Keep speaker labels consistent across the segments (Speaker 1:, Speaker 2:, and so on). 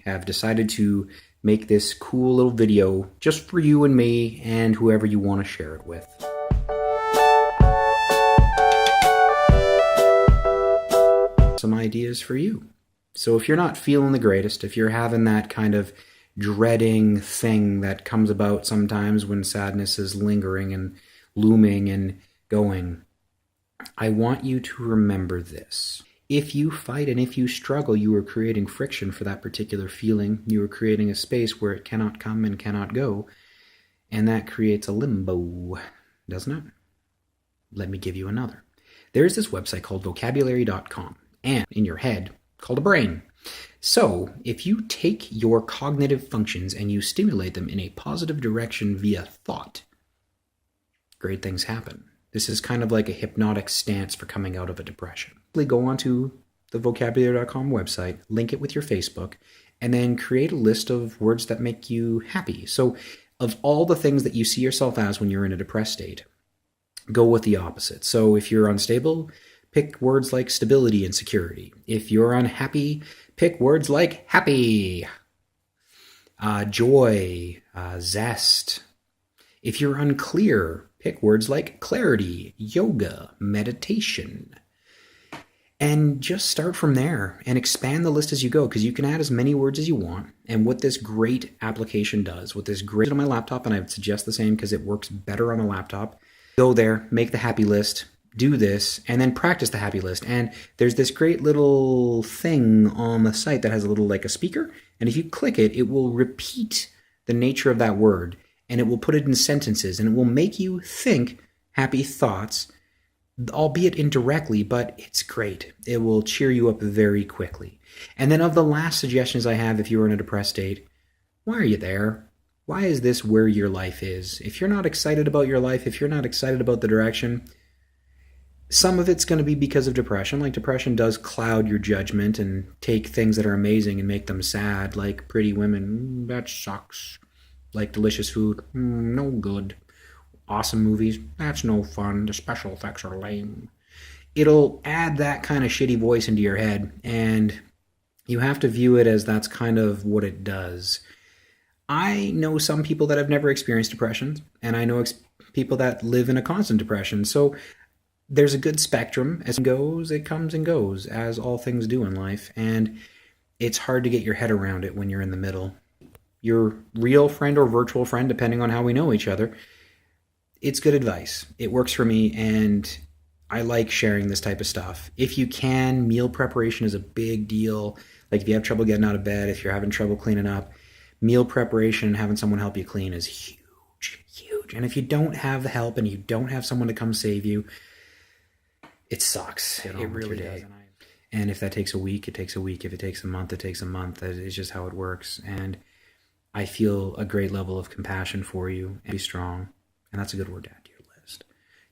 Speaker 1: have decided to make this cool little video just for you and me and whoever you want to share it with. Some ideas for you. So if you're not feeling the greatest, if you're having that kind of dreading thing that comes about sometimes when sadness is lingering and looming and going, I want you to remember this. If you fight and if you struggle, you are creating friction for that particular feeling. You are creating a space where it cannot come and cannot go. And that creates a limbo, doesn't it? Let me give you another. There's this website called vocabulary.com, and in your head, called a brain. So if you take your cognitive functions and you stimulate them in a positive direction via thought, great things happen. This is kind of like a hypnotic stance for coming out of a depression. Go onto the vocabulary.com website, link it with your Facebook, and then create a list of words that make you happy. So of all the things that you see yourself as when you're in a depressed state, go with the opposite. So if you're unstable, pick words like stability and security. If you're unhappy, pick words like happy, joy, zest. If you're unclear, pick words like clarity, yoga, meditation. And just start from there and expand the list as you go, because you can add as many words as you want. And what this great application does, what this great on my laptop, and I would suggest the same because it works better on a laptop, go there, make the happy list, do this, and then practice the happy list. And there's this great little thing on the site that has a little like a speaker. And if you click it, it will repeat the nature of that word. And it will put it in sentences, and it will make you think happy thoughts, albeit indirectly, but it's great. It will cheer you up very quickly. And then of the last suggestions I have, if you are in a depressed state, why are you there? Why is this where your life is? If you're not excited about your life, if you're not excited about the direction, some of it's going to be because of depression. Like depression does cloud your judgment and take things that are amazing and make them sad, like pretty women, that sucks. Like delicious food, no good. Awesome movies, that's no fun. The special effects are lame. It'll add that kind of shitty voice into your head, and you have to view it as that's kind of what it does. I know some people that have never experienced depression, and I know people that live in a constant depression. So there's a good spectrum. As it goes, it comes and goes, as all things do in life, and it's hard to get your head around it when you're in the middle. Your real friend or virtual friend, depending on how we know each other, it's good advice. It works for me, and I like sharing this type of stuff. If you can, meal preparation is a big deal. Like if you have trouble getting out of bed, if you're having trouble cleaning up, meal preparation and having someone help you clean is huge, huge. And if you don't have the help and you don't have someone to come save you, it sucks. It really does. And if that takes a week, it takes a week. If it takes a month, it takes a month. That is just how it works. And I feel a great level of compassion for you. And be strong. And that's a good word to add to your list.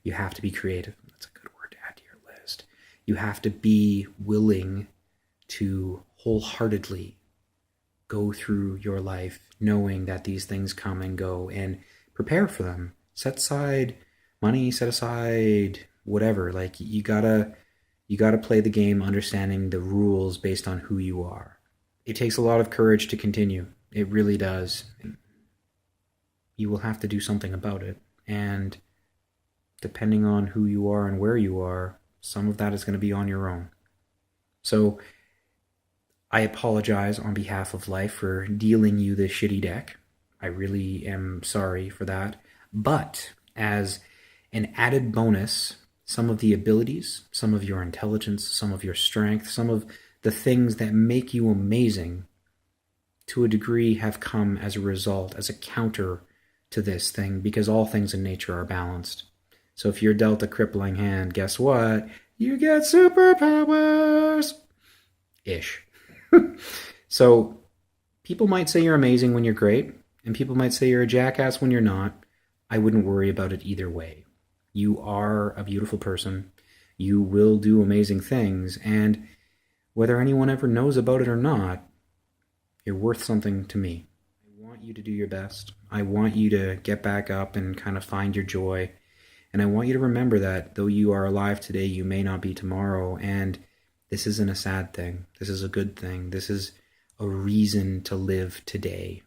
Speaker 1: You have to be creative. That's a good word to add to your list. You have to be willing to wholeheartedly go through your life knowing that these things come and go, and prepare for them. Set aside money, set aside whatever. Like you gotta play the game understanding the rules based on who you are. It takes a lot of courage to continue. It really does. You will have to do something about it. And depending on who you are and where you are, some of that is going to be on your own. So I apologize on behalf of life for dealing you this shitty deck. I really am sorry for that. But as an added bonus, some of the abilities, some of your intelligence, some of your strength, some of the things that make you amazing, to a degree have come as a result, as a counter to this thing, because all things in nature are balanced. So if you're dealt a crippling hand, guess what? You get superpowers! Ish. So people might say you're amazing when you're great, and people might say you're a jackass when you're not. I wouldn't worry about it either way. You are a beautiful person. You will do amazing things, and whether anyone ever knows about it or not, you're worth something to me. I want you to do your best. I want you to get back up and kind of find your joy. And I want you to remember that though you are alive today, you may not be tomorrow. And this isn't a sad thing. This is a good thing. This is a reason to live today.